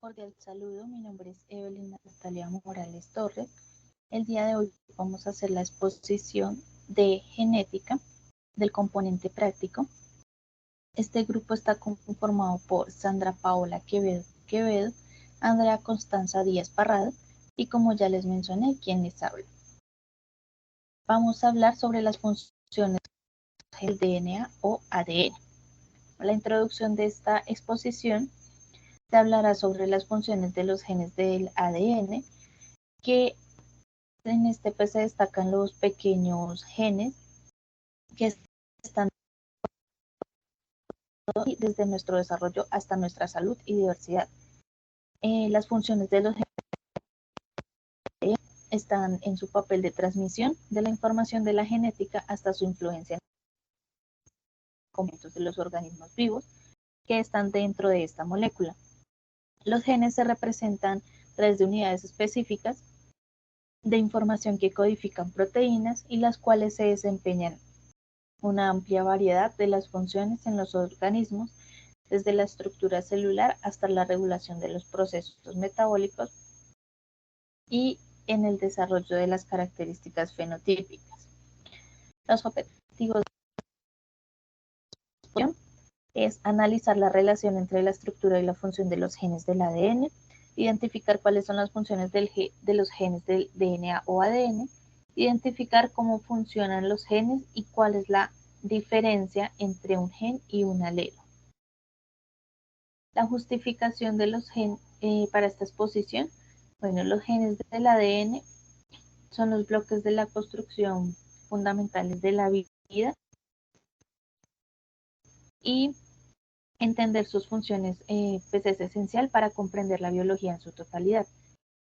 Cordial saludo, mi nombre es Evelyn Natalia Morales Torres. El día de hoy vamos a hacer la exposición de genética del componente práctico. Este grupo está conformado por Sandra Paola Quevedo, Andrea Constanza Díaz Parrado y, como ya les mencioné, quien les habla. Vamos a hablar sobre las funciones del DNA o ADN. La introducción de esta exposición te hablará sobre las funciones de los genes del ADN, que en este pues se destacan los pequeños genes que están desde nuestro desarrollo hasta nuestra salud y diversidad. Las funciones de los genes están en su papel de transmisión de la información de la genética hasta su influencia en los componentes de los organismos vivos que están dentro de esta molécula. Los genes se representan a través de unidades específicas de información que codifican proteínas y las cuales se desempeñan una amplia variedad de las funciones en los organismos, desde la estructura celular hasta la regulación de los procesos metabólicos y en el desarrollo de las características fenotípicas. Los objetivos de la es analizar la relación entre la estructura y la función de los genes del ADN, identificar cuáles son las funciones de los genes del DNA o ADN, identificar cómo funcionan los genes y cuál es la diferencia entre un gen y un alelo. La justificación de los genes para esta exposición. Bueno, los genes del ADN son los bloques de la construcción fundamentales de la vida y entender sus funciones pues es esencial para comprender la biología en su totalidad,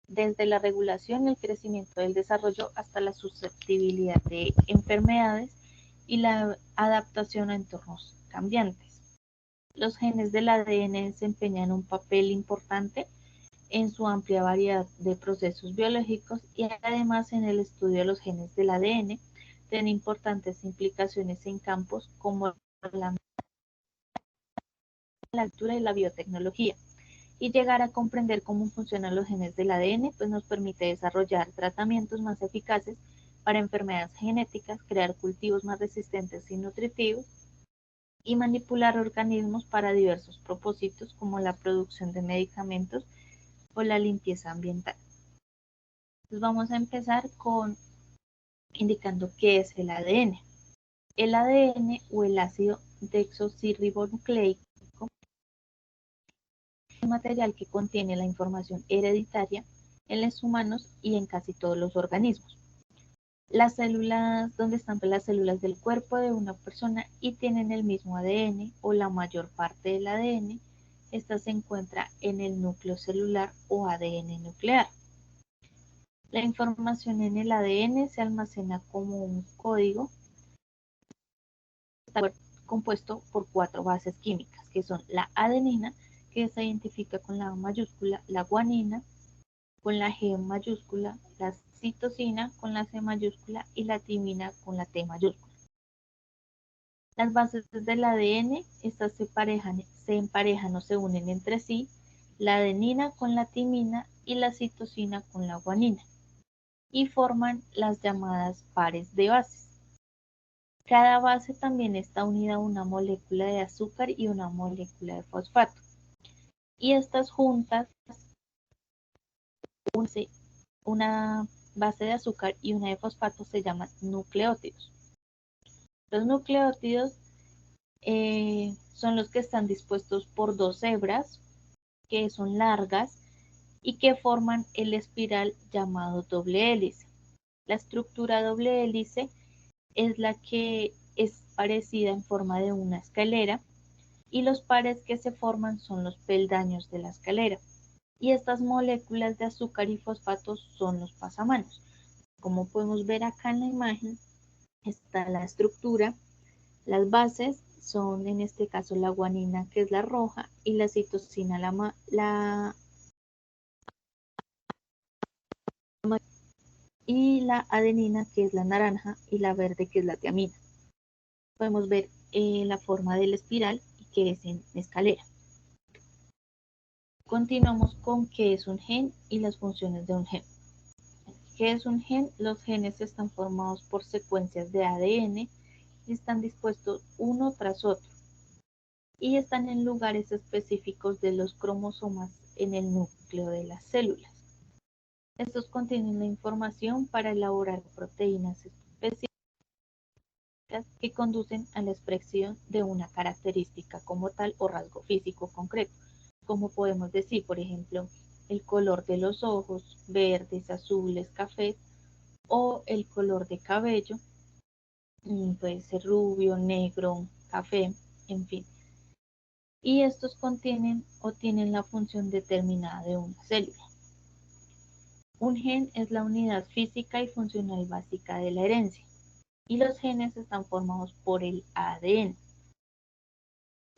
desde la regulación y el crecimiento del desarrollo hasta la susceptibilidad de enfermedades y la adaptación a entornos cambiantes. Los genes del ADN desempeñan un papel importante en su amplia variedad de procesos biológicos y además en el estudio de los genes del ADN tienen importantes implicaciones en campos como la agricultura y la biotecnología. Y llegar a comprender cómo funcionan los genes del ADN pues nos permite desarrollar tratamientos más eficaces para enfermedades genéticas, crear cultivos más resistentes y nutritivos y manipular organismos para diversos propósitos como la producción de medicamentos o la limpieza ambiental. Entonces vamos a empezar con indicando qué es el ADN. El ADN o el ácido desoxirribonucleico es un material que contiene la información hereditaria en los humanos y en casi todos los organismos. Las células, donde están las células del cuerpo de una persona y tienen el mismo ADN o la mayor parte del ADN, esta se encuentra en el núcleo celular o ADN nuclear. La información en el ADN se almacena como un código, está compuesto por 4 bases químicas, que son la adenina, que se identifica con la A mayúscula, la guanina con la G mayúscula, la citosina con la C mayúscula y la timina con la T mayúscula. Las bases del ADN, estas se emparejan o se unen entre sí, la adenina con la timina y la citosina con la guanina, y forman las llamadas pares de bases. Cada base también está unida a una molécula de azúcar y una molécula de fosfato. Y estas juntas, una base de azúcar y una de fosfato, se llaman nucleótidos. Los nucleótidos son los que están dispuestos por 2 hebras, que son largas y que forman el espiral llamado doble hélice. La estructura doble hélice es la que es parecida en forma de una escalera y los pares que se forman son los peldaños de la escalera. Y estas moléculas de azúcar y fosfatos son los pasamanos. Como podemos ver acá en la imagen, está la estructura. Las bases son en este caso la guanina, que es la roja, y la citosina, y la adenina, que es la naranja, y la verde, que es la tiamina. Podemos ver la forma del espiral y que es en escalera. Continuamos con qué es un gen y las funciones de un gen. ¿Qué es un gen? Los genes están formados por secuencias de ADN y están dispuestos uno tras otro y están en lugares específicos de los cromosomas en el núcleo de las células. Estos contienen la información para elaborar proteínas específicas que conducen a la expresión de una característica como tal o rasgo físico concreto, como podemos decir, por ejemplo, el color de los ojos, verdes, azules, cafés, o el color de cabello, puede ser rubio, negro, café, en fin. Y estos contienen o tienen la función determinada de una célula. Un gen es la unidad física y funcional básica de la herencia, y los genes están formados por el ADN.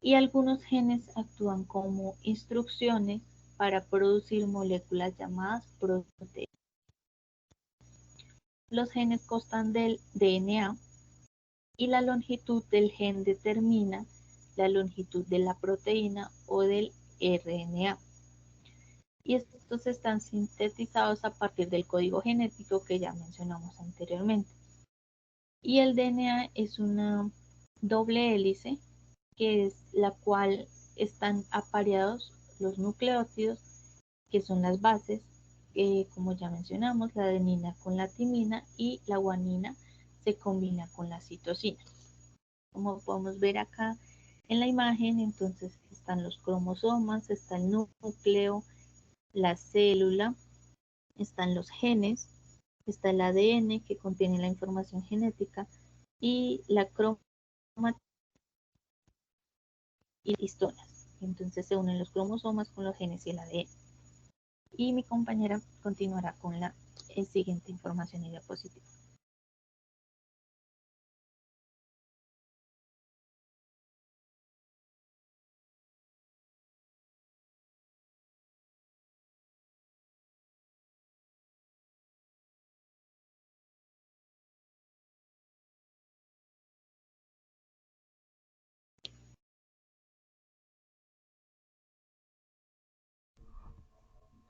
Y algunos genes actúan como instrucciones para producir moléculas llamadas proteínas. Los genes constan del DNA y la longitud del gen determina la longitud de la proteína o del RNA. Y estos están sintetizados a partir del código genético que ya mencionamos anteriormente. Y el DNA es una doble hélice que es la cual están apareados los nucleótidos, que son las bases, como ya mencionamos, la adenina con la timina y la guanina se combina con la citosina. Como podemos ver acá en la imagen, entonces están los cromosomas, está el núcleo, la célula, están los genes, está el ADN que contiene la información genética y la cromatina y histonas. Entonces se unen los cromosomas con los genes y el ADN. Y mi compañera continuará con la siguiente información y diapositiva.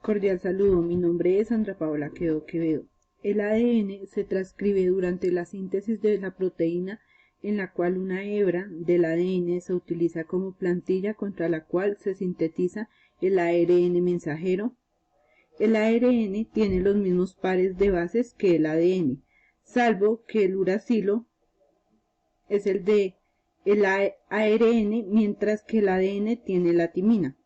Cordial saludo, mi nombre es Sandra Paola Quevedo. El ADN se transcribe durante la síntesis de la proteína, en la cual una hebra del ADN se utiliza como plantilla contra la cual se sintetiza el ARN mensajero. El ARN tiene los mismos pares de bases que el ADN, salvo que el uracilo es el de el ARN, mientras que el ADN tiene la timina.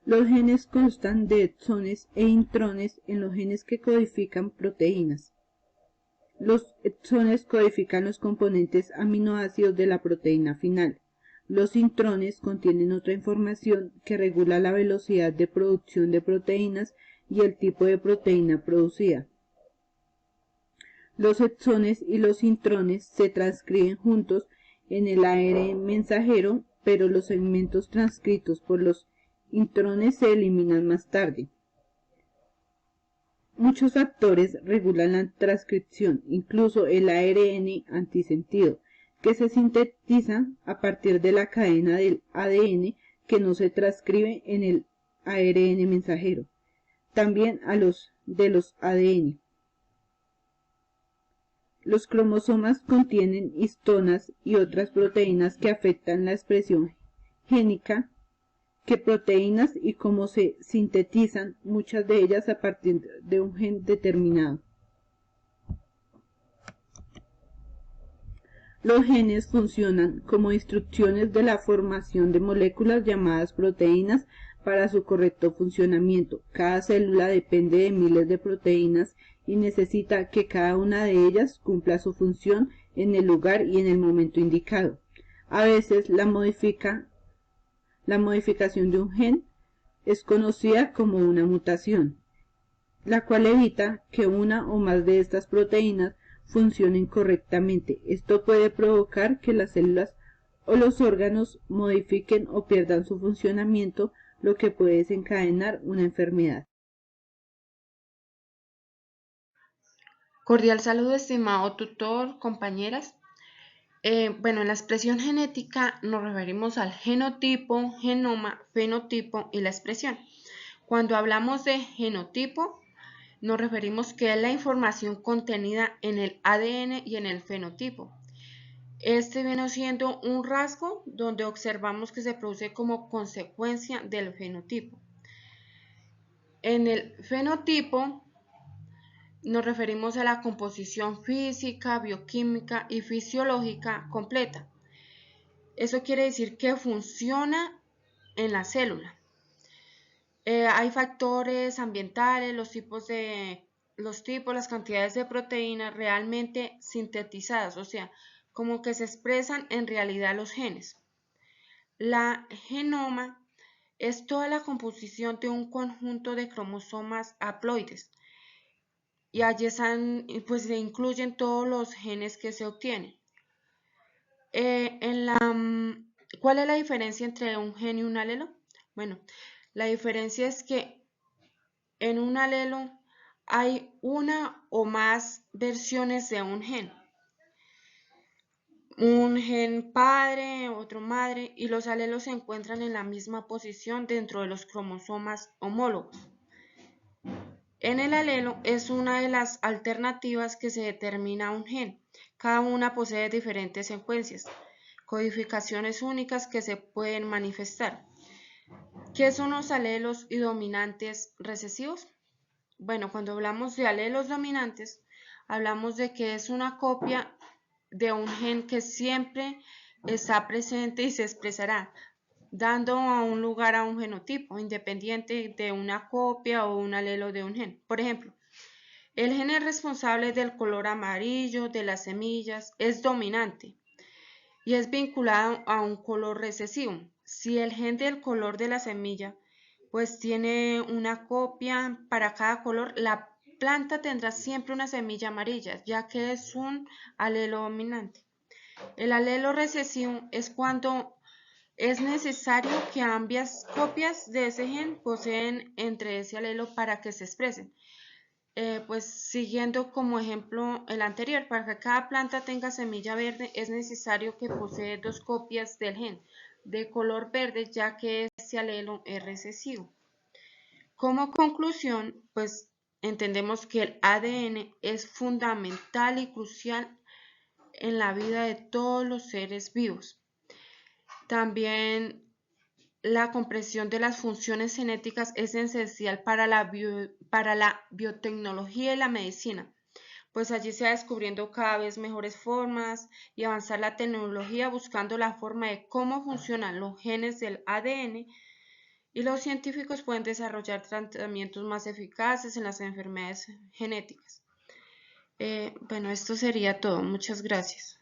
Los genes constan de exones e intrones en los genes que codifican proteínas. Los exones codifican los componentes aminoácidos de la proteína final. Los intrones contienen otra información que regula la velocidad de producción de proteínas y el tipo de proteína producida. Los exones y los intrones se transcriben juntos en el ARN mensajero, pero los segmentos transcritos por los intrones se eliminan más tarde. Muchos factores regulan la transcripción, incluso el ARN antisentido, que se sintetiza a partir de la cadena del ADN que no se transcribe en el ARN mensajero, también a los de los ADN. Los cromosomas contienen histonas y otras proteínas que afectan la expresión génica, qué proteínas y cómo se sintetizan, muchas de ellas a partir de un gen determinado. Los genes funcionan como instrucciones de la formación de moléculas llamadas proteínas para su correcto funcionamiento. Cada célula depende de miles de proteínas y necesita que cada una de ellas cumpla su función en el lugar y en el momento indicado. A veces la modificación de un gen es conocida como una mutación, la cual evita que una o más de estas proteínas funcionen correctamente. Esto puede provocar que las células o los órganos modifiquen o pierdan su funcionamiento, lo que puede desencadenar una enfermedad. Cordial saludo, estimado tutor, compañeras. En la expresión genética nos referimos al genotipo, genoma, fenotipo y la expresión. Cuando hablamos de genotipo, nos referimos que es la información contenida en el ADN y en el fenotipo. Este viene siendo un rasgo donde observamos que se produce como consecuencia del fenotipo. En el fenotipo nos referimos a la composición física, bioquímica y fisiológica completa. Eso quiere decir que funciona en la célula. Hay factores ambientales, las cantidades de proteínas realmente sintetizadas, o sea, como que se expresan en realidad los genes. La genoma es toda la composición de un conjunto de cromosomas haploides y allí pues se incluyen todos los genes que se obtienen. ¿Cuál es la diferencia entre un gen y un alelo? Bueno, la diferencia es que en un alelo hay una o más versiones de un gen. Un gen padre, otro madre, y los alelos se encuentran en la misma posición dentro de los cromosomas homólogos. En el alelo es una de las alternativas que se determina un gen. Cada una posee diferentes secuencias, codificaciones únicas que se pueden manifestar. ¿Qué son los alelos y dominantes recesivos? Bueno, cuando hablamos de alelos dominantes, hablamos de que es una copia de un gen que siempre está presente y se expresará, dando a un lugar a un genotipo, independiente de una copia o un alelo de un gen. Por ejemplo, el gen es responsable del color amarillo de las semillas, es dominante y es vinculado a un color recesivo. Si el gen del color de la semilla pues tiene una copia para cada color, la planta tendrá siempre una semilla amarilla, ya que es un alelo dominante. El alelo recesivo es cuando es necesario que ambas copias de ese gen poseen entre ese alelo para que se expresen. Pues siguiendo como ejemplo el anterior, para que cada planta tenga semilla verde es necesario que posee 2 copias del gen de color verde, ya que ese alelo es recesivo. Como conclusión, pues entendemos que el ADN es fundamental y crucial en la vida de todos los seres vivos. También la comprensión de las funciones genéticas es esencial para la biotecnología y la medicina, pues allí se va descubriendo cada vez mejores formas y avanzar la tecnología buscando la forma de cómo funcionan los genes del ADN, y los científicos pueden desarrollar tratamientos más eficaces en las enfermedades genéticas. Bueno, esto sería todo. Muchas gracias.